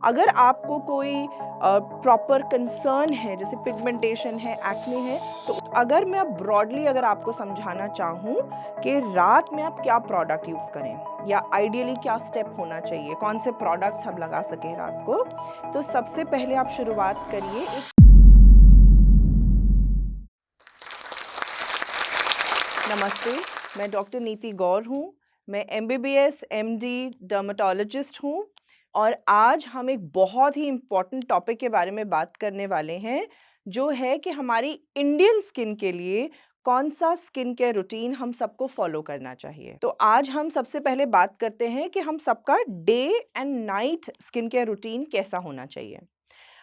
अगर आपको कोई प्रॉपर कंसर्न है, जैसे पिगमेंटेशन है, एक्ने है, तो अगर मैं अब ब्रॉडली अगर आपको समझाना चाहूँ कि रात में आप क्या प्रोडक्ट यूज़ करें या आइडियली क्या स्टेप होना चाहिए, कौन से प्रोडक्ट्स हम लगा सकें रात को, तो सबसे पहले आप शुरुआत करिए एक नमस्ते, मैं डॉक्टर नीति गौर हूँ। मैं एमबीबीएस, एमडी, डर्मेटोलॉजिस्ट हूँ और आज हम एक बहुत ही इम्पोर्टेंट टॉपिक के बारे में बात करने वाले हैं, जो है कि हमारी इंडियन स्किन के लिए कौन-सा स्किन केयर रूटीन हम सबको फ़ॉलो करना चाहिए। तो आज हम सबसे पहले बात करते हैं कि हम सबका day and night skin care routine कैसा होना चाहिए।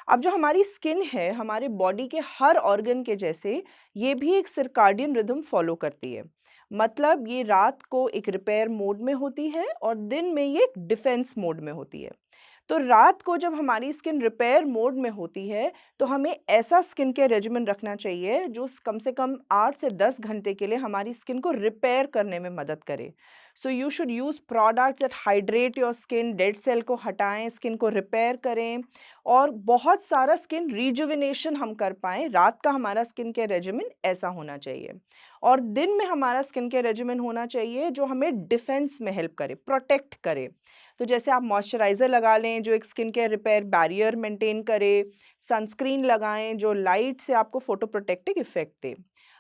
अब जो हमारी स्किन है, हमारे बॉडी के हर ऑर्गन के जैसे ये भी एक सर्काडियन रिदम फॉलो करती है। मतलब ये रात को एक रिपेयर मोड में होती है और दिन में ये एक डिफेंस मोड में होती है। तो रात को जब हमारी स्किन रिपेयर मोड में होती है, तो हमें ऐसा स्किन केयर रेजिमेन रखना चाहिए जो कम से कम 8 से 10 घंटे के लिए हमारी स्किन को रिपेयर करने में मदद करे। So you should use products that hydrate your skin, dead cell को हटाएँ, स्किन को रिपेयर करें और बहुत सारा स्किन रिजुविनेशन हम कर पाएँ। रात का हमारा स्किन केयर रेजिमेन ऐसा होना चाहिए और दिन में हमारा स्किन केयर रेजिमेन होना चाहिए जो हमें डिफेंस में हेल्प करे, प्रोटेक्ट करे। तो जैसे आप मॉइस्चराइज़र लगा लें जो एक skin care repair barrier maintain करे, सनस्क्रीन लगाएँ जो लाइट से आपको फोटो प्रोटेक्टिव इफ़ेक्ट दे।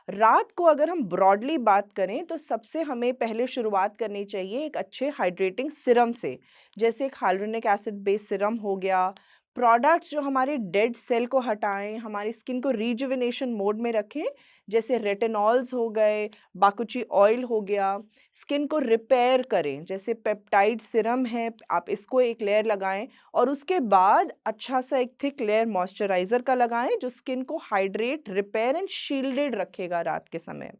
रात को अगर हम ब्रॉडली बात करें तो सबसे हमें पहले शुरुआत करनी चाहिए एक अच्छे हाइड्रेटिंग सीरम से, जैसे एक hyaluronic एसिड बेस्ड सीरम हो गया, प्रोडक्ट्स जो हमारे डेड सेल को हटाएँ, हमारी स्किन को रिजुविनेशन मोड में रखें, जैसे रेटिनॉल्स हो गए, बाकुची ऑयल हो गया, स्किन को रिपेयर करें, जैसे पेप्टाइड सीरम है, आप इसको एक लेयर लगाएँ और उसके बाद अच्छा-सा एक थिक लेयर मॉइस्चराइज़र का लगाएँ, जो स्किन को हाइड्रेट, रिपेयर एंड शील्डेड रखेगा रात के समय।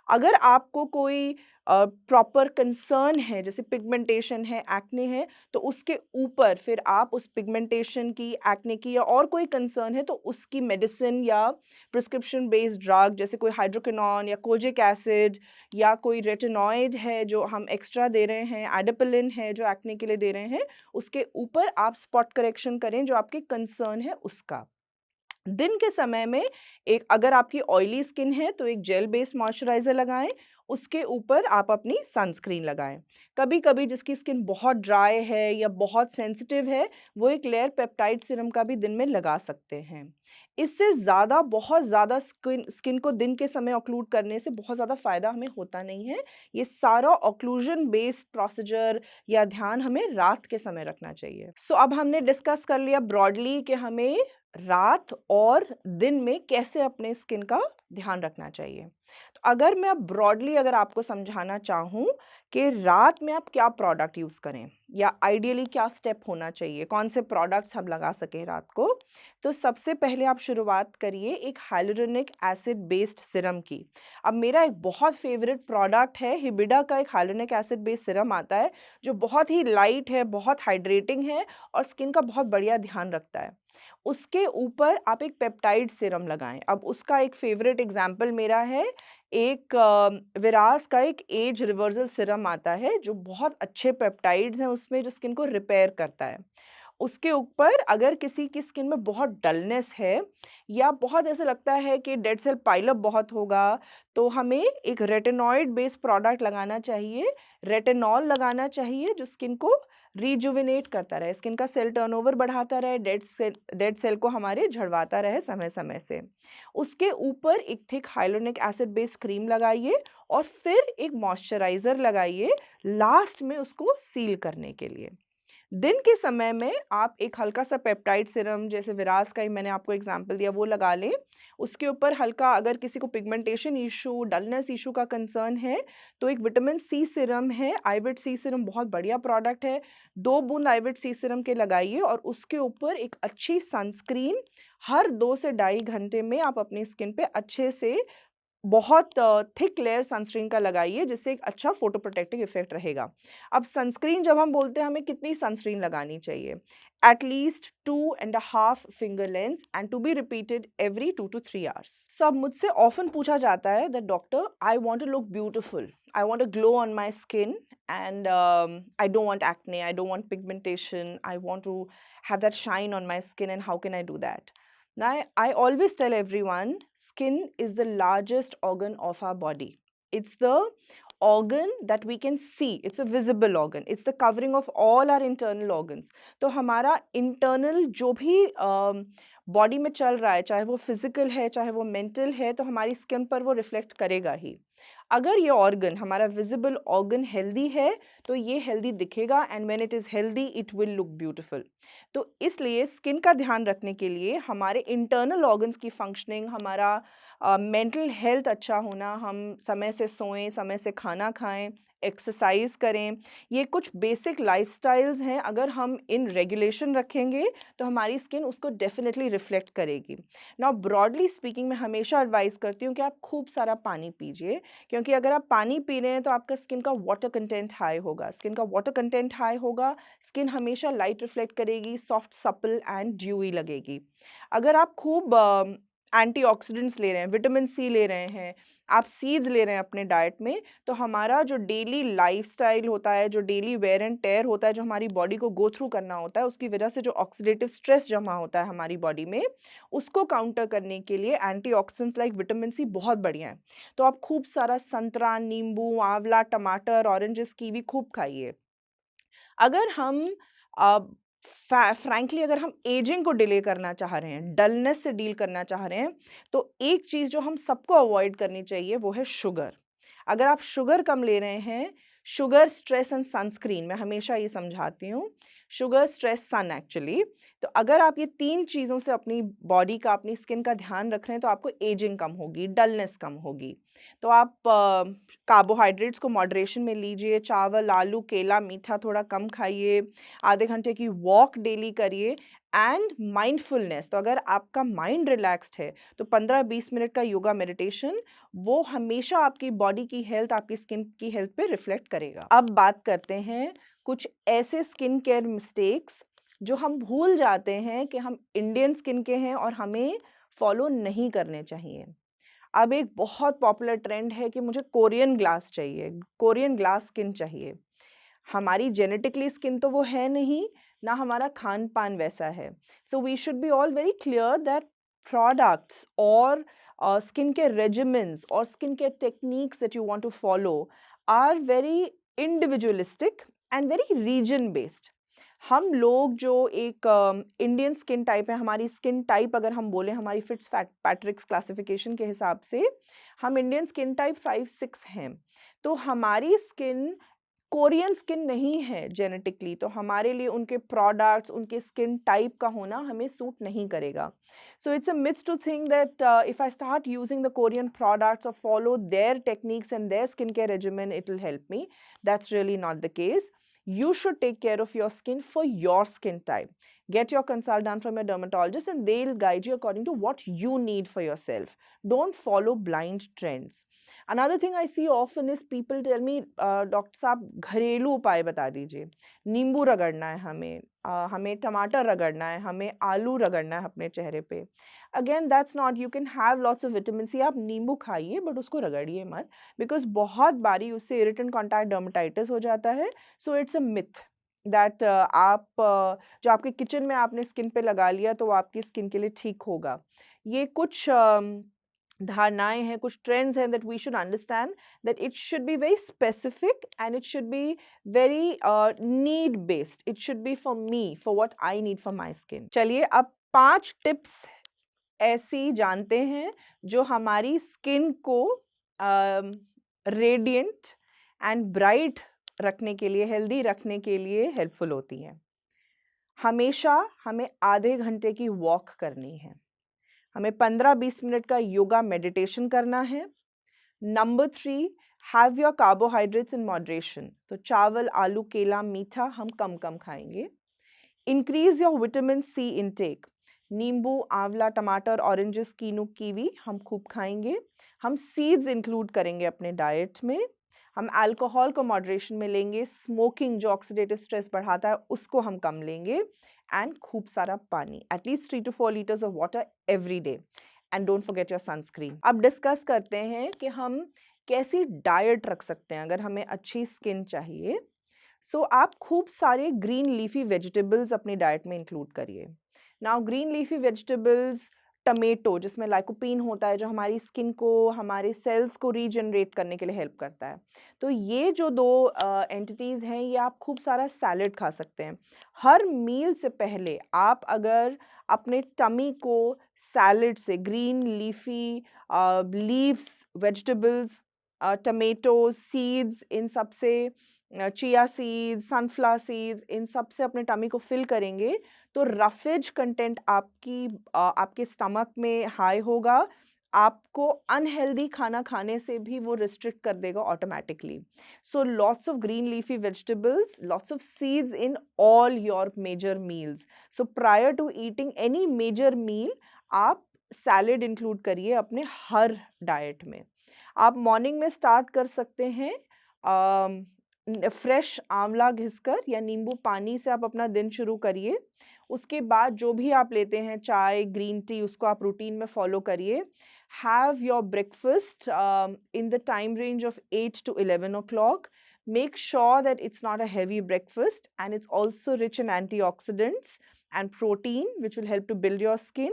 अगर आपको कोई प्रॉपर कंसर्न है, जैसे पिगमेंटेशन है, एक्ने है, तो उसके ऊपर फिर आप उस पिगमेंटेशन की, एक्ने की या और कोई कंसर्न है, तो उसकी मेडिसिन या प्रिस्क्रिप्शन बेस्ड ड्रग जैसे कोई हाइड्रोक्विनोन या कोजिक एसिड या कोई रेटिनॉइड है जो हम एक्स्ट्रा दे रहे हैं, एडापिलिन है जो एक्ने के लिए दे रहे हैं, उसके ऊपर आप स्पॉट करेक्शन करें जो आपके कंसर्न है उसका। दिन के समय में एक अगर आपकी ऑयली स्किन है तो एक जेल बेस्ड मॉइस्चराइज़र लगाएँ, उसके ऊपर आप अपनी सनस्क्रीन लगाएँ। कभी-कभी जिसकी स्किन बहुत ड्राई है या बहुत सेंसिटिव है, वो एक लेयर पेप्टाइड सीरम का भी दिन में लगा सकते हैं। इससे ज़्यादा बहुत ज़्यादा स्किन स्किन को दिन के समय ऑक्लूड करने से बहुत ज़्यादा फ़ायदा हमें होता नहीं है। ये सारा ऑक्लूज़न बेस्ड प्रोसीजर या ध्यान हमें रात के समय रखना चाहिए। सो अब हमने डिस्कस कर लिया ब्रॉडली कि हमें रात और दिन में कैसे अपने स्किन का ध्यान रखना चाहिए। तो अगर मैं अब ब्रॉडली अगर आपको समझाना चाहूँ कि रात में आप क्या प्रोडक्ट यूज़ करें या आइडियली क्या स्टेप होना चाहिए, कौन से प्रोडक्ट्स हम लगा सकें रात को, तो सबसे पहले आप शुरुआत करिए एक हाइलुरोनिक एसिड बेस्ड सीरम की। अब मेरा एक बहुत फ़ेवरेट प्रोडक्ट है, हिबिडा का एक हाइलुरोनिक एसिड बेस्ड सीरम आता है, जो बहुत ही लाइट है, बहुत हाइड्रेटिंग है और स्किन का बहुत बढ़िया ध्यान रखता है। उसके ऊपर आप एक पेप्टाइड सीरम लगाएँ। अब उसका एक फ़ेवरेट एग्ज़ाम्पल मेरा है, एक विराज़ का एक एज रिवर्सल सीरम आता है, जो बहुत अच्छे पेप्टाइड्स हैं उसमें जो स्किन को रिपेयर करता है। उसके ऊपर अगर किसी की स्किन में बहुत डलनेस है या बहुत ऐसा लगता है कि डेड सेल पाइल अप बहुत होगा, तो हमें एक रेटिनॉइड बेस्ड प्रोडक्ट लगाना चाहिए, रेटिनॉल लगाना चाहिए जो स्किन को रिजुविनेट करता रहे, स्किन का सेल टर्नओवर बढ़ाता रहे, डेड सेल को हमारे झड़वाता रहे समय-समय से। उसके ऊपर एक thick hyaluronic acid based cream लगाइए और फिर एक मॉइस्चराइज़र लगाइए लास्ट में उसको सील करने के लिए। दिन के समय में आप एक हल्का-सा पेप्टाइड सीरम जैसे विराज़ का ही मैंने आपको एग्ज़ाम्पल दिया वो लगा लें। उसके ऊपर हल्का अगर किसी को पिगमेंटेशन इश्यू, डलनेस इश्यू का कंसर्न है, तो एक विटामिन सी सीरम है, आइविड सी सीरम बहुत बढ़िया प्रोडक्ट है। 2 बूंद आइविड सी सीरम के लगाइए और उसके ऊपर एक अच्छी सनस्क्रीन हर 2 से ढाई घंटे में आप अपनी स्किन पे अच्छे से बहुत थिक लेयर सनस्क्रीन का लगाइए, जिससे एक अच्छा फोटो प्रोटेक्टिव इफेक्ट रहेगा। अब सनस्क्रीन जब हम बोलते हैं हमें कितनी सनस्क्रीन लगानी चाहिए? At least 2.5 finger lengths and to be repeated every 2 to 3 hours. So अब मुझसे ऑफन पूछा जाता है that doctor, I want to look beautiful, I want a glow on my skin and I don't want acne, I don't want pigmentation, I want to have that shine on my skin, and how can I do that? Now, I always tell everyone, skin is the largest organ of our body. It's the organ that we can see. It's a visible organ. It's the covering of all our internal organs. तो हमारा internal जो भी body में चल रहा है, चाहे वो फिजिकल है, चाहे वो मेंटल है, तो हमारी स्किन पर वो रिफ्लेक्ट करेगा ही। अगर ये ऑर्गन, हमारा विजिबल ऑर्गन हेल्दी है, तो ये हेल्दी दिखेगा, and when it is healthy it will look beautiful. तो इसलिए स्किन का ध्यान रखने के लिए हमारे इंटरनल ऑर्गन्स की फंक्शनिंग, हमारा मेंटल हेल्थ अच्छा होना, हम समय से सोएं, समय से खाना खाएं, एक्सरसाइज करें, ये कुछ बेसिक लाइफस्टाइल्स हैं। अगर हम इन रेगुलेशन रखेंगे तो हमारी स्किन उसको डेफिनेटली रिफ्लेक्ट करेगी। नाउ ब्रॉडली स्पीकिंग, मैं हमेशा एडवाइस करती हूँ कि आप खूब सारा पानी पीजिए, क्योंकि अगर आप पानी पी रहे हैं तो आपका स्किन का वाटर कंटेंट हाई होगा। स्किन का वाटर कंटेंट हाई होगा, स्किन हमेशा लाइट रिफ्लेक्ट करेगी, सॉफ्ट, सपल एंड ड्यूई लगेगी। अगर आप खूब एंटीऑक्सीडेंट्स ले रहे हैं, विटामिन सी ले रहे हैं, आप सीड्स ले रहे हैं अपने डाइट में, तो हमारा जो डेली लाइफस्टाइल होता है, जो डेली वेयर एंड टेयर होता है, जो हमारी बॉडी को गो थ्रू करना होता है, उसकी वजह से जो ऑक्सीडेटिव स्ट्रेस जमा होता है हमारी बॉडी में, उसको काउंटर करने के लिए एंटीऑक्सीडेंट्स लाइक विटामिन सी बहुत बढ़िया है। तो आप खूब सारा संतरा, नींबू, आंवला, टमाटर, ऑरेंजेस, कीवी खूब खाइए। अगर हम अ, फ्रैंकली अगर हम एजिंग को डिले करना चाह रहे हैं, डलनेस से डील करना चाह रहे हैं, तो एक चीज़ जो हम सबको अवॉइड करनी चाहिए वो है शुगर। अगर आप शुगर कम ले रहे हैं, शुगर, स्ट्रेस एंड सनस्क्रीन, मैं हमेशा ये समझाती हूँ, शुगर, स्ट्रेस, सन एक्चुअली। तो अगर आप ये 3 चीज़ों से अपनी बॉडी का, अपनी स्किन का ध्यान रख रहे हैं, तो आपको एजिंग कम होगी, डलनेस कम होगी। तो आप कार्बोहाइड्रेट्स को मॉडरेशन में लीजिए, चावल, आलू, केला, मीठा थोड़ा कम खाइए, आधे घंटे की वॉक डेली करिए, एंड माइंडफुलनेस। तो अगर आपका माइंड रिलैक्स्ड है, तो 15-20 मिनट का योगा मेडिटेशन, वो हमेशा आपकी बॉडी की हेल्थ, आपकी स्किन की हेल्थ पे रिफ्लेक्ट करेगा। अब बात करते हैं कुछ ऐसे स्किन केयर मिस्टेक्स जो हम भूल जाते हैं कि हम इंडियन स्किन के हैं और हमें फॉलो नहीं करने चाहिए। अब एक बहुत पॉपुलर ट्रेंड है कि मुझे कोरियन ग्लास चाहिए, कोरियन ग्लास स्किन चाहिए। हमारी जेनेटिकली स्किन तो वो है नहीं, ना हमारा खान-पान वैसा है। So we should be all very clear that products or skincare regimens or skincare techniques that you want to follow are very individualistic and very region based. हम लोग जो एक इंडियन स्किन टाइप है, हमारी स्किन टाइप अगर हम बोलें हमारी फिट्स पैट्रिक्स क्लासिफिकेशन के हिसाब से, हम इंडियन स्किन टाइप 5-6 हैं। तो हमारी स्किन कोरियन स्किन नहीं है जेनेटिकली, तो हमारे लिए उनके प्रोडक्ट्स, उनके स्किन टाइप का होना हमें सूट नहीं करेगा। So it's a myth to think that if I start using the Korean products और follow their techniques and their skin care regimen, it will help me. That's really not the case. You should take care of your skin for your skin type. Get your consult done from your dermatologist and they'll guide you according to what you need for yourself. Don't follow blind trends. Another thing I see often is people tell me, doctor साहब घरेलू उपाय बता दीजिए। नींबू रगड़ना है हमें, हमें टमाटर रगड़ना है, हमें आलू रगड़ना है अपने चेहरे पे। Again that's not, you can have lots of vitamin C, आप नींबू खाइए बट उसको रगड़िए मत, बिकॉज़ बहुत बारी उससे इरिटेंट कॉन्टैक्ट डर्मेटाइटिस हो जाता है। सो इट्स अ मिथ दैट आप जो आपके किचन में आपने स्किन पे लगा लिया तो वो आपकी स्किन के लिए ठीक होगा। ये कुछ धारणाएँ हैं, कुछ ट्रेंड्स हैं that we should understand that it should be very specific and it should be very need based. It should be for me, for what I need for my skin. चलिए अब 5 टिप्स ऐसी जानते हैं जो हमारी skin को radiant and bright रखने के लिए, हेल्दी रखने के लिए हेल्पफुल होती हैं। हमेशा हमें आधे घंटे की वॉक करनी है, हमें 15-20 मिनट का योगा मेडिटेशन करना है। Number 3, have your carbohydrates in moderation. तो चावल, आलू, केला, मीठा हम कम कम खाएंगे। Increase your vitamin C intake. नींबू, आंवला, टमाटर, ऑरेंजेस, कीनू, कीवी हम खूब खाएँगे। हम सीड्स इंक्लूड करेंगे अपने डाइट में। हम अल्कोहल को मॉडरेशन में लेंगे, स्मोकिंग जो ऑक्सीडेटिव स्ट्रेस बढ़ाता है उसको हम कम लेंगे एंड खूब सारा पानी, at least 3 to 4 litres of water every day and don't forget your sunscreen. अब डिस्कस करते हैं कि हम कैसी डाइट रख सकते हैं अगर हमें अच्छी स्किन चाहिए। सो आप खूब सारे ग्रीन लीफी वेजिटेबल्स अपनी डाइट में इंक्लूड करिए। Now green leafy vegetables, tomato जिसमें लाइकोपीन होता है जो हमारी स्किन को, हमारे सेल्स को रीजनरेट करने के लिए हेल्प करता है। तो ये जो दो एंटिटीज़ हैं ये आप खूब सारा सैलेड खा सकते हैं। हर मील से पहले आप अगर अपने टमी को सैलेड से, green leafy leaves, vegetables, tomatoes, seeds, इन सब से, चिया सीड्स, सनफ्लावर सीड्स, इन सब से अपने टमी को फिल करेंगे तो रफेज कंटेंट आपके स्टमक में हाई होगा। आपको अनहेल्दी खाना खाने से भी वो रिस्ट्रिक्ट कर देगा automatically. So lots of green leafy vegetables, lots of seeds in all your major meals. So prior to eating any major meal आप सैलेड इंक्लूड करिए अपने हर डाइट में। आप मॉर्निंग में स्टार्ट कर सकते हैं फ्रेश आंवला घिसकर या नींबू पानी से आप अपना दिन शुरू करिए। उसके बाद जो भी आप लेते हैं चाय, ग्रीन टी, उसको आप रूटीन में फॉलो करिए। Have your breakfast in the time range of 8 to 11 o'clock. Make sure that it's not a heavy breakfast and it's also rich in antioxidants and protein, which will help to build your skin.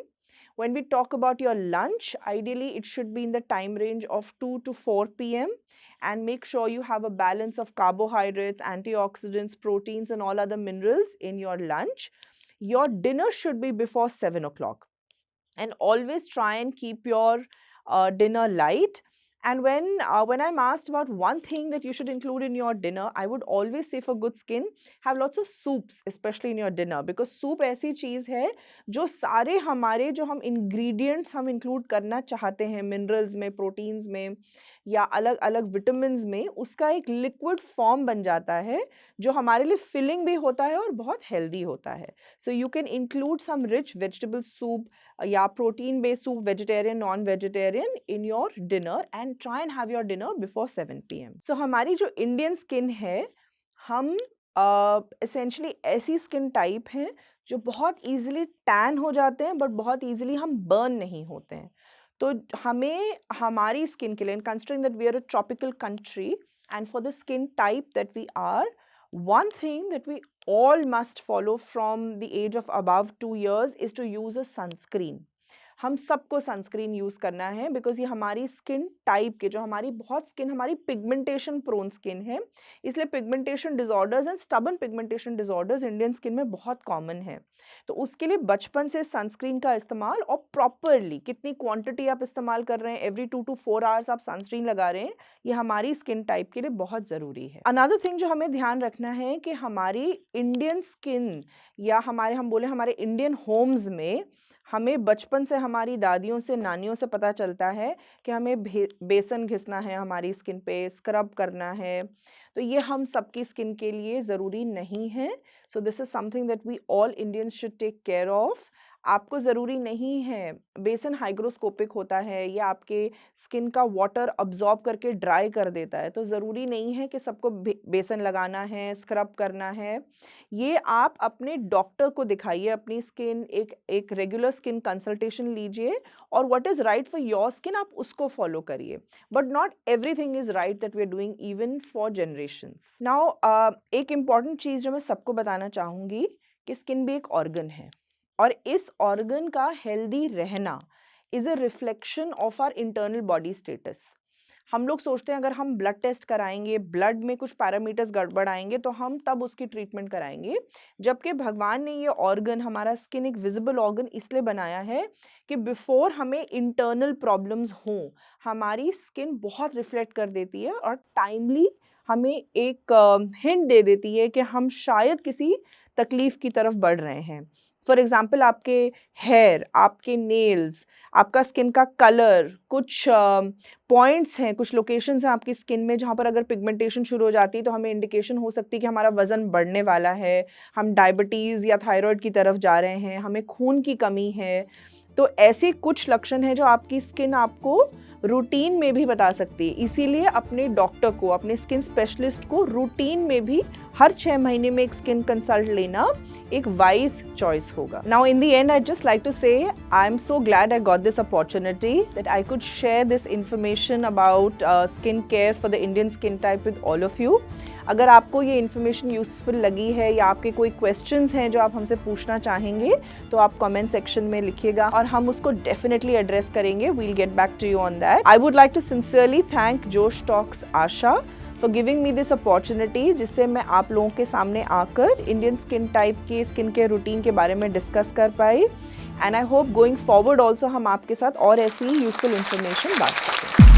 When we talk about your lunch, ideally it should be in the time range of 2 to 4 p.m. and make sure you have a balance of carbohydrates, antioxidants, proteins, and all other minerals in your lunch. Your dinner should be before 7 o'clock. And always try and keep your dinner light. And when I'm asked about one thing that you should include in your dinner, I would always say for good skin, have lots of soups, especially in your dinner, because soup ऐसी चीज़ है जो सारे हमारे जो हम ingredients हम include करना चाहते हैं minerals में, proteins में या अलग अलग vitamins में, उसका एक liquid form बन जाता है जो हमारे लिए filling भी होता है और बहुत healthy होता है. So you can include some rich vegetable soup या protein based soup, vegetarian, non vegetarian, in your dinner and try and have your dinner before 7 p.m. सो हमारी जो इंडियन स्किन है, हम एसेंशली ऐसी स्किन टाइप हैं जो बहुत ईजिली टैन हो जाते हैं बट बहुत ईजिली हम बर्न नहीं होते हैं। तो हमें हमारी स्किन के लिए, considering that we are a tropical country and for the skin type that we are, one thing that we all must follow from the age of above 2 years is to use a sunscreen. हम सबको sunscreen use करना है because ये हमारी skin type के, जो हमारी बहुत स्किन हमारी पिगमेंटेशन प्रोन स्किन है, इसलिए pigmentation disorders and stubborn pigmentation disorders Indian skin में बहुत कॉमन है। तो उसके लिए बचपन से सनस्क्रीन का इस्तेमाल और प्रॉपरली कितनी क्वांटिटी आप इस्तेमाल कर रहे हैं, एवरी 2 to 4 आवर्स आप सनस्क्रीन लगा रहे हैं, ये हमारी स्किन टाइप के लिए बहुत ज़रूरी है। अनदर थिंग जो हमें ध्यान रखना है कि हमारी इंडियन स्किन या हम बोले हमारे इंडियन होम्स में हमें बचपन से हमारी दादियों से, नानियों से पता चलता है कि हमें बेसन घिसना है हमारी स्किन पे, स्क्रब करना है। तो ये हम सबकी स्किन के लिए ज़रूरी नहीं है। So this is something that we all Indians should take care of. आपको ज़रूरी नहीं है, बेसन हाइग्रोस्कोपिक होता है, ये आपके स्किन का वाटर अब्ज़ॉर्ब करके ड्राई कर देता है, तो ज़रूरी नहीं है कि सबको बेसन लगाना है, स्क्रब करना है। ये आप अपने डॉक्टर को दिखाइए अपनी स्किन, एक रेगुलर स्किन कंसल्टेशन लीजिए और what is right for your skin आप उसको फॉलो करिए। But not everything is right that we are doing even for generations. Now एक इम्पॉर्टेंट चीज़ जो मैं सबको बताना चाहूँगी कि स्किन भी एक ऑर्गन है और इस ऑर्गन का हेल्दी रहना is a reflection of our internal body status. हम लोग सोचते हैं अगर हम ब्लड टेस्ट कराएंगे, ब्लड में कुछ पैरामीटर्स गड़बड़ आएंगे तो हम तब उसकी ट्रीटमेंट कराएंगे, जबकि भगवान ने ये ऑर्गन, हमारा स्किन एक विजिबल ऑर्गन इसलिए बनाया है कि बिफोर हमें इंटरनल प्रॉब्लम्स हों, हमारी स्किन बहुत रिफ्लेक्ट कर देती है और टाइमली हमें एक हिंट दे देती है कि हम शायद किसी तकलीफ की तरफ बढ़ रहे हैं। फॉर एग्ज़ाम्पल आपके हेयर, आपके नेल्स, आपका स्किन का कलर, कुछ पॉइंट्स हैं, कुछ लोकेशंस हैं आपकी स्किन में जहाँ पर अगर पिगमेंटेशन शुरू हो जाती है तो हमें इंडिकेशन हो सकती है कि हमारा वज़न बढ़ने वाला है, हम डायबिटीज़ या थायराइड की तरफ जा रहे हैं, हमें खून की कमी है। तो ऐसे कुछ लक्षण हैं जो आपकी स्किन आपको रूटीन में भी बता सकती है। इसीलिए अपने डॉक्टर को, अपने स्किन स्पेशलिस्ट को रूटीन में भी हर 6 महीने में एक स्किन कंसल्ट लेना एक वाइज चॉइस होगा। Now in the end I just like to say I am so glad I got this opportunity that I could share this information about skin care for the Indian skin type with all of you. अगर आपको ये information useful लगी है या आपके कोई questions हैं जो आप हमसे पूछना चाहेंगे तो आप कमेंट सेक्शन में लिखिएगा और हम उसको डेफिनेटली एड्रेस करेंगे। We'll get back to you on that. I would like to sincerely thank Josh Talks Asha for giving me this opportunity, जिससे मैं आप लोगों के सामने आकर इंडियन स्किन टाइप के स्किन केयर रूटीन के बारे में डिस्कस कर पाई। And I hope going forward also हम आपके साथ और ऐसी यूजफुल इन्फॉर्मेशन बांट सकें।